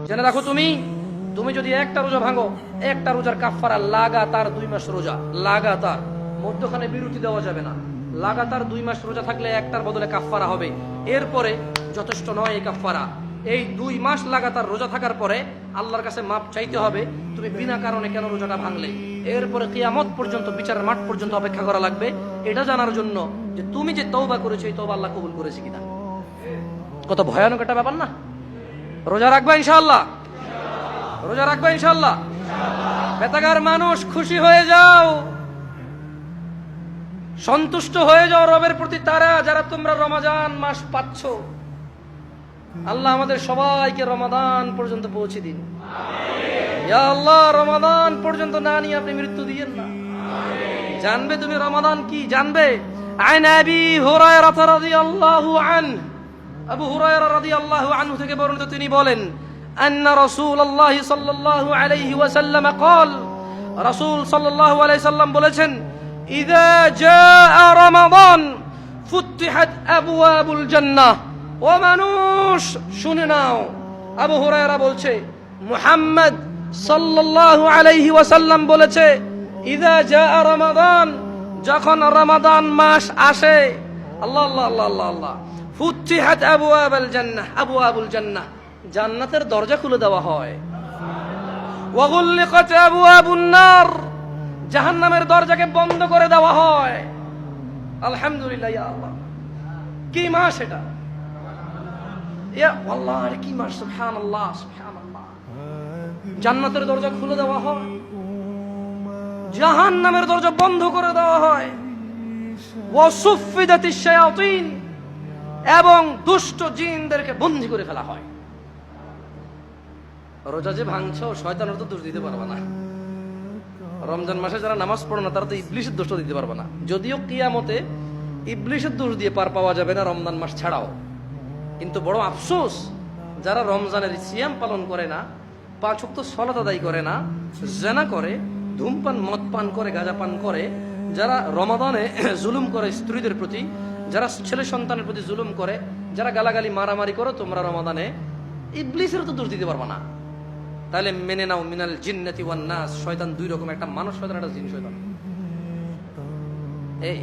জেনে রাখো, তুমি যদি একটা রোজা ভাঙো, একটা রোজার কাফারা লাগাতার 2 মাস রোজা, লাগাতার, মধ্যখানে বিরতি দেওয়া যাবে না। লাগাতার 2 মাস রোজা থাকলে একটার বদলে কাফারা হবে। এরপরে যথেষ্ট নয় এই কাফারা, এই 2 মাস লাগাতার রোজা থাকার পরে আল্লাহর কাছে মাপ চাইতে হবে তুমি বিনা কারণে কেন রোজাটা ভাঙলে। এরপরে কিয়ামত পর্যন্ত, বিচারের মাঠ পর্যন্ত অপেক্ষা করা লাগবে এটা জানার জন্য যে তুমি যে তওবা করেছো এই তওবা আল্লাহ কবুল করেছে কিনা। কত ভয়ানক একটা ব্যাপার না? রোজা রাখবা ইনশাআল্লাহ, রোজা রাখবা ইনশাআল্লাহ। বেতাগার মানুষ, খুশি হয়ে যাও, সন্তুষ্ট হয়ে যাও রবের প্রতি, তারা যারা তোমরা রমাদান মাস পাচ্ছ। আল্লাহ আমাদের সবাইকে রমাদান পর্যন্ত পৌঁছে দিন। ইয়া আল্লাহ, রমাদান পর্যন্ত না নিয়ে আপনি মৃত্যু দিয়েন না। জানবে তুমি রমাদান কি, জানবে। আন আবি হুরায়রা রাদিয়াল্লাহু আনহু, আবু হুরায়রা রাদিয়াল্লাহু আনহু থেকে বর্ণিত, তিনি বলেন, আন্না রাসূলুল্লাহ সাল্লাল্লাহু আলাইহি ওয়াসাল্লাম قال, রাসূল সাল্লাল্লাহু আলাইহি সাল্লাম বলেছেন, ইযা জাআ রমাদান ফুতিহাত আবওয়াবুল জান্নাহ। ও মানুষ শুনে নাও, আবু হুরায়রা বলছে, মুহাম্মদ সাল্লাল্লাহু আলাইহি ওয়াসাল্লাম বলেছে, ইযা জাআ রমাদান, যখন রমাদান মাস আসে, আল্লাহ আল্লাহ আল্লাহ আল্লাহ আল্লাহ, ফুতিহাত আবওয়াবুল জান্নাহ, আবওয়াবুল জান্নাহ, জান্নাতের দরজা খুলে দেওয়া হয়। ওয়া গুল্লিকাত আবওয়াবুন নার, জাহান্নামের দরজাকে বন্ধ করে দেওয়া হয়। আলহামদুলিল্লাহ, ইয়া আল্লাহ, কি মাস এটা! ইয়া আল্লাহ, আরে কি মাস! সুবহানাল্লাহ, সুবহানাল্লাহ। জান্নাতের দরজা খুলে দেওয়া হয়, জাহান্নামের দরজা বন্ধ করে দেওয়া হয়। ওয়া সুফিদাতিশ শায়াতিন, এবং দুষ্ট জিনদেরকে বন্দী করে ফেলা হয়। রোজা যে ভাঙছো, শয়তানের তো দোষ দিতে পারবে না। রমজান মাসে যারা নামাজ পড়ে না তারা তো ইবলিসের দোষ দিতে পারবে না। যদিও কিয়ামতে ইবলিসের দোষ দিয়ে পার পাওয়া যাবে না রমজান মাস ছাড়াও, কিন্তু বড় আফসোস যারা রমজানের সিয়াম পালন করে না, 5 ওয়াক্ত সালাত আদায় করে না, জিনা করে, ধূমপান, মদ পান করে, গাঁজা পান করে, যারা রমাদানে জুলুম করে স্ত্রীদের প্রতি, যারা ছেলে সন্তানের প্রতি জুলুম করে, যারা গালাগালি মারামারি করো, তোমরা রমাদানে ইবলিসের তো দোষ দিতে পারবে না। তাহলে মেনে নাও, মিনাল জিন্নাতি ওয়ান নাস, শয়তান 2 রকম, একটা মানুষ শয়তান, একটা জিন শয়তান। এই